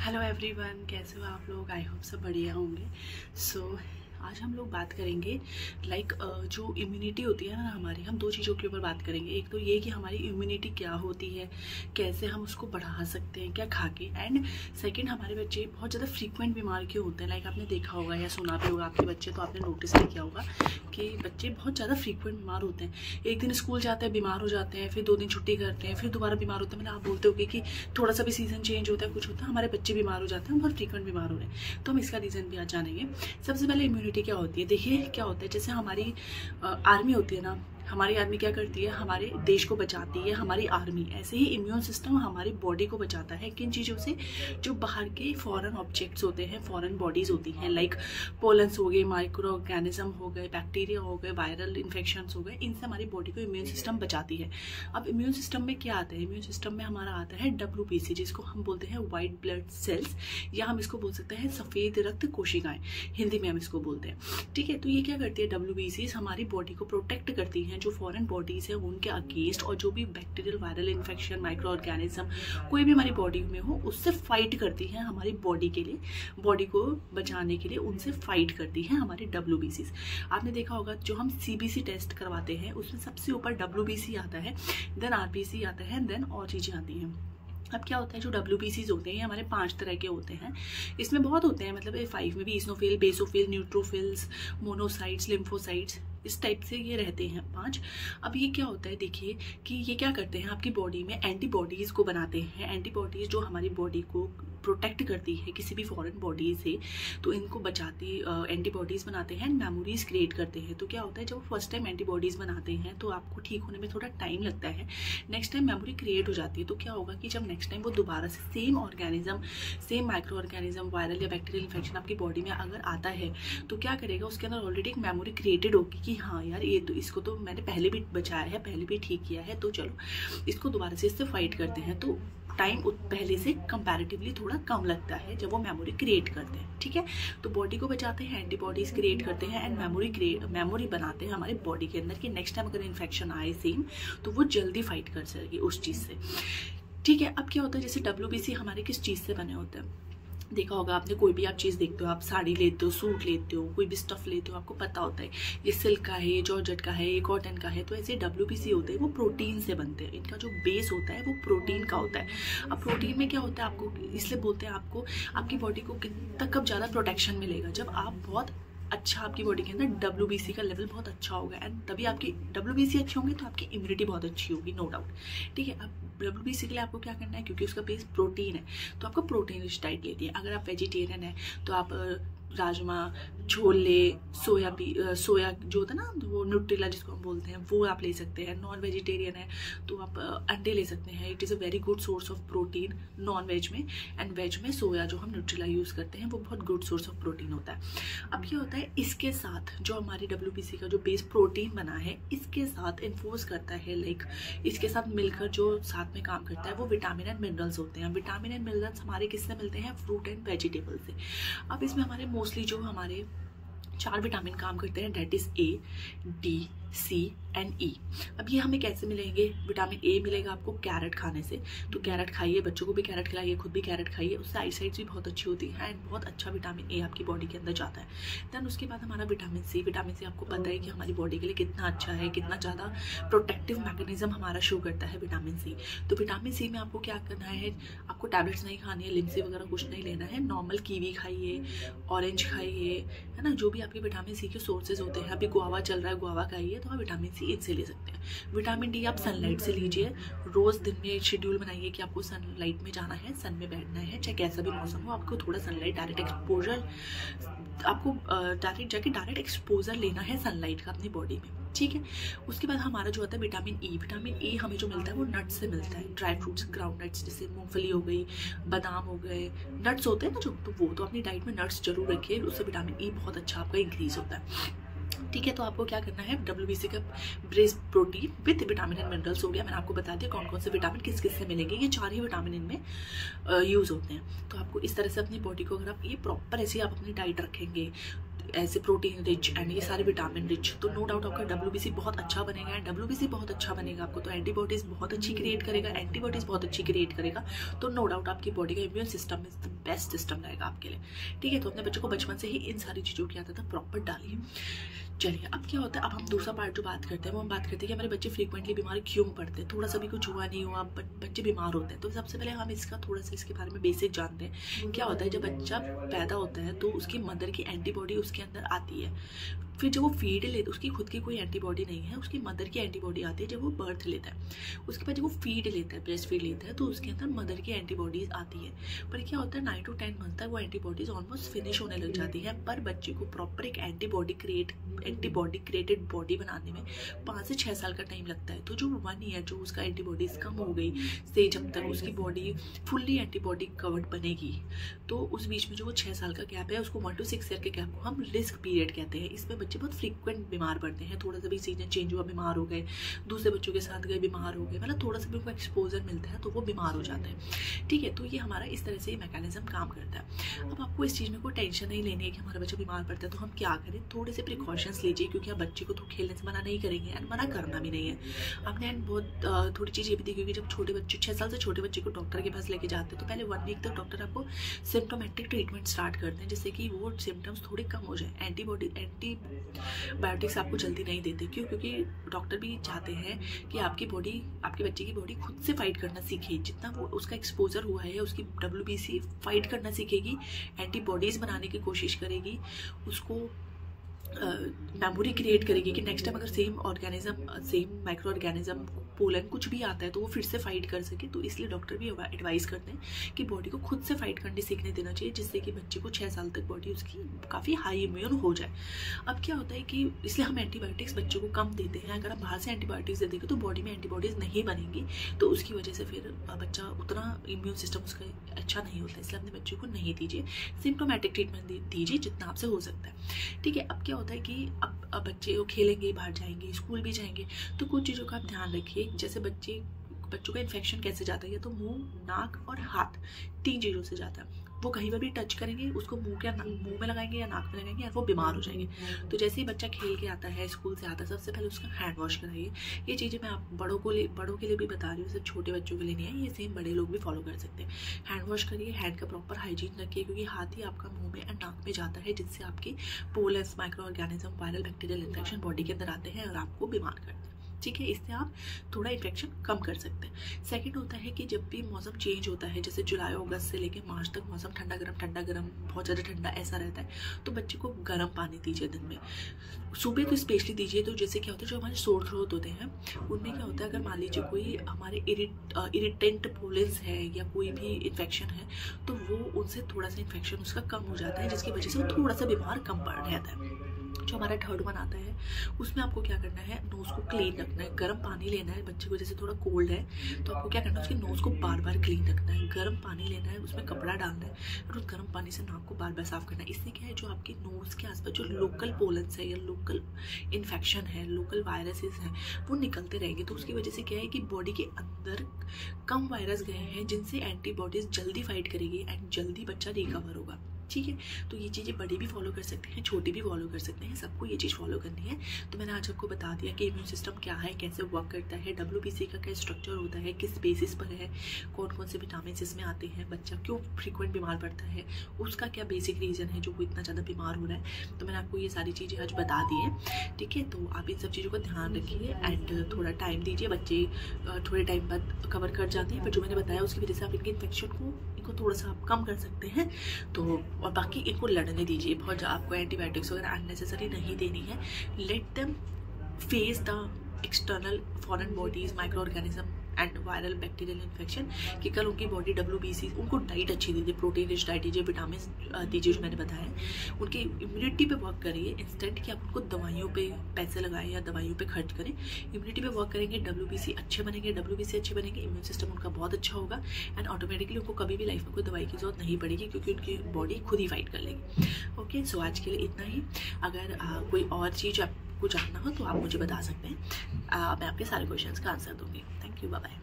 Hello everyone, कैसे हो आप लोग। आई होप सब बढ़िया होंगे। आज हम लोग बात करेंगे जो इम्यूनिटी होती है ना हमारी, हम दो चीज़ों के ऊपर बात करेंगे। एक तो ये कि हमारी इम्यूनिटी क्या होती है, कैसे हम उसको बढ़ा सकते हैं, क्या खा के। एंड सेकंड, हमारे बच्चे बहुत ज़्यादा फ्रीक्वेंट बीमार क्यों होते हैं। आपने देखा होगा या सुना भी होगा आपके बच्चे, तो आपने नोटिस भी किया होगा कि बच्चे बहुत ज़्यादा फ्रीक्वेंट बीमार होते हैं। एक दिन स्कूल जाते हैं, बीमार हो जाते हैं, फिर 2 दिन छुट्टी करते हैं, फिर दोबारा बीमार होते हैं। मतलब आप बोलते हो कि थोड़ा सा भी सीजन चेंज होता है, कुछ होता है, हमारे बच्चे बीमार हो जाते हैं, बहुत फ्रीक्वेंट बीमार हो रहे हैं। तो हम इसका रीज़न भी आज जानेंगे। सबसे पहले इम्यूनिटी क्या होती है। देखिए क्या होता है, जैसे हमारी आर्मी होती है ना, हमारी आर्मी क्या करती है, हमारे देश को बचाती है हमारी आर्मी। ऐसे ही इम्यून सिस्टम हमारी बॉडी को बचाता है किन चीज़ों से, जो बाहर के फॉरेन ऑब्जेक्ट्स होते हैं, फॉरेन बॉडीज होती हैं, लाइक पोलन्स हो गए, माइक्रो ऑर्गेनिज्म हो गए, बैक्टीरिया हो गए, वायरल इन्फेक्शंस हो गए। इनसे हमारी बॉडी को इम्यून सिस्टम बचाती है। अब इम्यून सिस्टम में क्या आता है, इम्यून सिस्टम में हमारा आता है WBC, जिसको हम बोलते हैं वाइट ब्लड सेल्स, या हम इसको बोल सकते हैं सफ़ेद रक्त कोशिकाएं, हिंदी में हम इसको बोलते हैं। ठीक है, तो ये क्या करती है, WBC हमारी बॉडी को प्रोटेक्ट करती हैं जो फॉरेन बॉडीज है उनके अगेंस्ट, और जो भी bacterial viral infection, micro organism कोई भी हमारी बॉडी में हो, उससे फाइट करती है हमारी बॉडी के लिए, बॉडी को बचाने के लिए उनसे फाइट करती है हमारी WBC। आपने देखा होगा जो हम CBC टेस्ट करवाते हैं उसमें सबसे ऊपर WBC आता है, देन RBC आता है, देन और चीज़ें आती हैं। अब क्या होता है, जो WBCs होते हैं ये हमारे 5 तरह के होते हैं। इसमें बहुत होते हैं, मतलब 5 में भी eosinophil, basophil, neutrophils, monocytes, lymphocytes, इस टाइप से ये रहते हैं 5। अब ये क्या होता है, देखिए कि ये क्या करते हैं, आपकी बॉडी में एंटीबॉडीज़ को बनाते हैं। एंटीबॉडीज़ जो हमारी बॉडी को प्रोटेक्ट करती है किसी भी फॉरेन बॉडी से, तो इनको बचाती एंटीबॉडीज़ बनाते हैं, मेमोरीज क्रिएट करते हैं। तो क्या होता है, जब फर्स्ट टाइम एंटीबॉडीज़ बनाते हैं तो आपको ठीक होने में थोड़ा टाइम लगता है, नेक्स्ट टाइम मेमोरी क्रिएट हो जाती है। तो क्या होगा कि जब नेक्स्ट टाइम वो दोबारा से same organism, same micro organism, viral या बैक्टीरियल इन्फेक्शन आपकी बॉडी में अगर आता है, तो क्या करेगा, उसके अंदर ऑलरेडी एक मेमोरी क्रिएटेड होगी कि हाँ यार, ये तो इसको तो मैंने पहले भी बचाया है, पहले भी ठीक किया है, तो चलो इसको दोबारा से इससे फाइट करते हैं। तो टाइम पहले से कंपैरेटिवली थोड़ा कम लगता है जब वो मेमोरी क्रिएट करते हैं। ठीक है, तो बॉडी को बचाते हैं, एंटीबॉडीज क्रिएट करते हैं, एंड मेमोरी बनाते हैं हमारे बॉडी के अंदर कि नेक्स्ट टाइम अगर इन्फेक्शन आए सेम, तो वो जल्दी फाइट कर सकेगी उस चीज़ से। ठीक है, अब क्या होता है, जैसे WBC हमारे किस चीज़ से बने होते हैं। देखा होगा आपने, कोई भी आप चीज़ देखते हो, आप साड़ी लेते हो, सूट लेते हो, कोई भी स्टफ लेते हो, आपको पता होता है ये सिल्क का है, ये जॉर्जेट का है, ये कॉटन का है। तो ऐसे WBC होते हैं, वो प्रोटीन से बनते हैं। इनका जो बेस होता है वो प्रोटीन का होता है। अब प्रोटीन में क्या होता है, आपको इसलिए बोलते हैं, आपको आपकी बॉडी को कितना कब ज़्यादा प्रोटेक्शन मिलेगा, जब आप बहुत अच्छा, आपकी बॉडी के अंदर WBC का लेवल बहुत अच्छा होगा, एंड तभी आपकी WBC अच्छे होंगे तो आपकी इम्यूनिटी बहुत अच्छी होगी, नो डाउट। ठीक है, अब WBC के लिए आपको क्या करना है, क्योंकि उसका बेस प्रोटीन है तो आपको प्रोटीन रिच डाइट लेती है। अगर आप वेजिटेरियन है तो आप राजमा, छोले, सोया जो होता है ना, वो न्यूट्रेला जिसको हम बोलते हैं, वो आप ले सकते हैं। नॉन वेजिटेरियन है तो आप अंडे ले सकते हैं। It is a very good source of protein non veg में, एंड वेज में सोया जो हम न्यूट्रेला यूज़ करते हैं वो बहुत गुड सोर्स ऑफ प्रोटीन होता है। अब ये होता है, इसके साथ जो हमारी WBC का जो बेस प्रोटीन बना है, इसके साथ इन्फोर्स करता है, इसके साथ मिलकर जो साथ में काम करता है वो विटामिन एंड मिनरल्स होते हैं। विटामिन एंड मिनरल्स हमारे किससे मिलते हैं, फ्रूट एंड वेजिटेबल से। अब इसमें हमारे मोस्टली जो हमारे 4 विटामिन काम करते हैं, that is A, D, C and E। अब ये हमें कैसे मिलेंगे, विटामिन A मिलेगा आपको कैरेट खाने से, तो कैरेट खाइए, बच्चों को भी कैरेट खिलाइए, खुद भी कैरेट खाइए, उससे आईसाइट भी बहुत अच्छी होती है, एंड बहुत अच्छा विटामिन A आपकी बॉडी के अंदर जाता है। दैन उसके बाद हमारा विटामिन C आपको पता है कि हमारी बॉडी के लिए कितना अच्छा है, कितना ज़्यादा प्रोटेक्टिव मैकेनिज्म हमारा शो करता है विटामिन C। तो विटामिन C में आपको क्या करना है, आपको टैबलेट्स नहीं खानी है, लिम्सी वगैरह कुछ नहीं लेना है, नॉर्मल कीवी खाइए, ऑरेंज खाइए, है ना, जो भी आपके विटामिन C के सोर्सेज होते हैं। अभी गुआवा चल रहा है, गुआवा खाइए, तो आप विटामिन C इनसे ले सकते हैं। विटामिन D आप सनलाइट से लीजिए, रोज़ दिन में शेड्यूल बनाइए कि आपको सनलाइट में जाना है, सन में बैठना है, चाहे कैसा भी मौसम हो, आपको थोड़ा सनलाइट डायरेक्ट एक्सपोजर, आपको डायरेक्ट एक्सपोजर लेना है सनलाइट का अपनी बॉडी में। ठीक है, उसके बाद हमारा जो होता है विटामिन E हमें जो मिलता है वो नट्स से मिलता है, ड्राई फ्रूट्स, ग्राउंड नट्स, जैसे मूंगफली हो गई, बादाम हो गए, नट्स होते हैं ना जो, तो वो तो अपनी डाइट में नट्स जरूर रखिए, उससे विटामिन E बहुत अच्छा आपका इंक्रीज होता है। ठीक है, तो आपको क्या करना है, WBC का base protein with vitamin and minerals हो गया। मैंने आपको बता दिया कौन कौन से विटामिन किस किस से मिलेंगे, ये 4 ही विटामिन इनमें यूज़ होते हैं। तो आपको इस तरह से अपनी बॉडी को, अगर आप ये प्रॉपर ऐसे आप अपनी डाइट रखेंगे, ऐसे प्रोटीन रिच एंड ये सारे विटामिन रिच, तो नो डाउट आपका WBC बहुत अच्छा बनेगा। एंड WBC बहुत अच्छा बनेगा आपको तो एंटीबॉडीज़ बहुत अच्छी क्रिएट करेगा, तो नो डाउट आपकी बॉडी का immune system is the best system रहेगा आपके लिए। ठीक है, तो अपने बच्चों को बचपन से ही इन सारी चीज़ों की आदत प्रॉपर डालिए। चलिए, अब क्या होता है, अब हम दूसरा पार्ट जो बात करते हैं वो हम बात करते हैं कि हमारे बच्चे फ्रीक्वेंटली बीमार क्यों पड़ते हैं। थोड़ा सा भी कुछ हुआ नहीं हुआ बच्चे बीमार होते हैं। तो सबसे पहले हम इसका थोड़ा सा इसके बारे में बेसिक जानते हैं। क्या होता है, जब बच्चा पैदा होता है तो उसकी मदर की एंटीबॉडी उसके अंदर आती है। फिर जब वो फीड लेता है, उसकी खुद की कोई एंटीबॉडी नहीं है, उसकी मदर की एंटीबॉडी आती है जब वो बर्थ लेता है। उसके बाद जब वो फीड लेता है, ब्रेस्ट फीड लेता है, तो उसके अंदर मदर की एंटीबॉडीज आती है। पर क्या होता है, 9 to 10 मंथ तक वो एंटीबॉडीज ऑलमोस्ट फिनिश होने लग जाती है। पर बच्चे को प्रॉपर एक एंटीबॉडी क्रिएटेड बॉडी बनाने में 5 से 6 साल का टाइम लगता है। तो जो 1 ईयर जो उसका एंटीबॉडीज कम हो गई से जब तक उसकी बॉडी फुल्ली एंटीबॉडी कवर्ड बनेगी, तो उस बीच में जो वो 6 साल का गैप है, उसको 1 to 6 ईयर के गैप को हम रिस्क पीरियड कहते हैं। इसमें बच्चे बहुत फ्रीक्वेंट बीमार पड़ते हैं। थोड़ा सा भी सीजन चेंज हुआ बीमार हो गए, दूसरे बच्चों के साथ गए बीमार हो गए, मतलब थोड़ा सा भी उनको एक्सपोजर मिलता है तो वो बीमार हो जाते हैं। ठीक है, तो ये हमारा इस तरह से ये मैकेनिज्म काम करता है। अब आपको इस चीज़ में कोई टेंशन नहीं लेनी है कि हमारा बच्चा बीमार पड़ता है तो हम क्या करें। थोड़े से प्रिकॉशंस लीजिए, क्योंकि आप बच्चे को तो खेलने से मना नहीं करेंगे एंड मना करना भी नहीं है। आपने एंड बहुत थोड़ी चीज़ ये भी देखी कि जब छोटे बच्चे 6 साल से छोटे बच्चे को डॉक्टर के पास लेके जाते हैं तो पहले 1 वीक तक डॉक्टर आपको सिम्टोमेटिक ट्रीटमेंट स्टार्ट करते हैं, जिससे कि वो सिम्टम्स थोड़े कम हो जाए। एंटीबायोटिक्स आपको जल्दी नहीं देते। क्यों? क्योंकि डॉक्टर भी चाहते हैं कि आपकी बॉडी, आपके बच्चे की बॉडी खुद से फाइट करना सीखे। जितना वो उसका एक्सपोजर हुआ है, उसकी WBC फाइट करना सीखेगी, एंटीबॉडीज बनाने की कोशिश करेगी, उसको मेमोरी क्रिएट करेगी कि नेक्स्ट टाइम अगर सेम माइक्रो ऑर्गेनिज्म पोलन कुछ भी आता है तो वो फिर से फाइट कर सके। तो इसलिए डॉक्टर भी एडवाइस करते हैं कि बॉडी को खुद से फाइट करने सीखने देना चाहिए, जिससे कि बच्चे को 6 साल तक बॉडी उसकी काफ़ी हाई इम्यून हो जाए। अब क्या होता है कि इसलिए हम एंटीबायोटिक्स बच्चों को कम देते हैं। अगर आप बाहर से एंटीबायोटिक्स दे देंगे तो बॉडी में एंटीबॉडीज नहीं बनेंगी, तो उसकी वजह से फिर बच्चा उतना इम्यून सिस्टम उसका अच्छा नहीं होता। इसलिए अपने बच्चे को नहीं दीजिए, सिम्टोमेटिक ट्रीटमेंट दीजिए जितना आपसे हो सकता है। ठीक है, अब क्या होता है कि अब बच्चे वो खेलेंगे, बाहर जाएंगे, स्कूल भी जाएंगे, तो कुछ चीज़ों का आप ध्यान रखिए। जैसे बच्चों का इन्फेक्शन कैसे जाता है, या तो मुंह, नाक और हाथ, 3 चीज़ों से जाता है। वो कहीं पर भी टच करेंगे, उसको मुंह में लगाएंगे या नाक में लगाएंगे और वो बीमार हो जाएंगे। तो जैसे ही बच्चा खेल के आता है, स्कूल से आता है, सबसे पहले उसका हैंड वॉश कराइए। ये चीज़ें मैं आप बड़ों के लिए भी बता रही हूँ, सिर्फ छोटे बच्चों के लिए नहीं है, ये सेम बड़े लोग भी फॉलो कर सकते हैं। हैंड वॉश करिए, हैंड का प्रॉपर हाइजीन रखिए, क्योंकि हाथ ही आपका मुंह में और नाक में जाता है, जिससे आपके pores, micro organism, viral bacterial infection body के अंदर आते हैं और आपको बीमार करते हैं। ठीक है, इससे आप थोड़ा इन्फेक्शन कम कर सकते हैं। सेकंड होता है कि जब भी मौसम चेंज होता है, जैसे जुलाई अगस्त से लेकर मार्च तक मौसम ठंडा गरम, बहुत ज़्यादा ठंडा ऐसा रहता है, तो बच्चे को गर्म पानी दीजिए दिन में। सुबह तो स्पेशली दीजिए। तो जैसे क्या होता है, जो हमारे सोर थ्रोट होते हैं उनमें क्या होता है, अगर मान लीजिए कोई हमारे इरिटेंट पोलेंस है या कोई भी इन्फेक्शन है, तो वो उनसे थोड़ा सा इन्फेक्शन उसका कम हो जाता है, जिसकी वजह से वो थोड़ा सा बीमार कम पड़ रहता है। जो हमारा 3rd वन आता है, उसमें आपको क्या करना है, नोज़ को क्लीन रखना है। गर्म पानी लेना है, बच्चे को जैसे थोड़ा कोल्ड है तो आपको क्या करना है, उसके नोज़ को बार बार क्लीन रखना है। गर्म पानी लेना है, उसमें कपड़ा डालना है और उस गर्म पानी से नाक को बार बार साफ करना है। इससे क्या है, जो आपके नोज़ के आसपास जो लोकल पोलन्स है या लोकल इन्फेक्शन है, लोकल वायरसेस हैं, वो निकलते रहेंगे। तो उसकी वजह से क्या है कि बॉडी के अंदर कम वायरस गए हैं, जिनसे एंटीबॉडीज जल्दी फाइट करेगी एंड जल्दी बच्चा रिकवर होगा। ठीक है, तो ये चीज़ें बड़े भी फॉलो कर सकते हैं, छोटे भी फॉलो कर सकते हैं, सबको ये चीज़ फॉलो करनी है। तो मैंने आज आपको बता दिया कि इम्यून सिस्टम क्या है, कैसे वर्क करता है, WBC का क्या स्ट्रक्चर होता है, किस बेसिस पर है, कौन कौन से विटामिन इसमें आते हैं, बच्चा क्यों फ्रीक्वेंट बीमार पड़ता है, उसका क्या बेसिक रीज़न है जो वो इतना ज़्यादा बीमार हो रहा है। तो मैंने आपको ये सारी चीज़ें आज बता दी है। ठीक है, तो आप इन सब चीज़ों का ध्यान रखिए एंड थोड़ा टाइम दीजिए। बच्चे थोड़े टाइम बाद कवर कर जाते हैं, पर जो मैंने बताया उसकी वजह से आप इनके इन्फेक्शन को थोड़ा सा आप कम कर सकते हैं। तो और बाकी इनको लड़ने दीजिए, बहुत आपको एंटीबायोटिक्स वगैरह अननेसेसरी नहीं देनी है। Let them face the external foreign bodies, micro organism and viral bacterial infection, कि कल उनकी बॉडी WBC, उनको डाइट अच्छी दीजिए, प्रोटीन रिच डाइट दीजिए, विटामिन दीजिए जो मैंने बताया, उनकी इम्यूनिटी पे वर्क करिए इंस्टेंट कि आप उनको दवाइयों पे पैसे लगाएं या दवाइयों पे खर्च करें। इम्यूनिटी पे वर्क करेंगे, WBC अच्छे बनेंगे, इम्यून सिस्टम उनका बहुत अच्छा होगा एंड ऑटोमेटिकली उनको कभी भी लाइफ में कोई दवाई की जरूरत नहीं पड़ेगी, क्योंकि उनकी बॉडी खुद ही फाइट कर लेगी। ओके, सो आज के लिए इतना ही। अगर कोई और चीज़ आपको जानना हो तो आप मुझे बता सकते हैं, मैं आपके सारे क्वेश्चंस का आंसर दूंगी। Thank you, bye bye.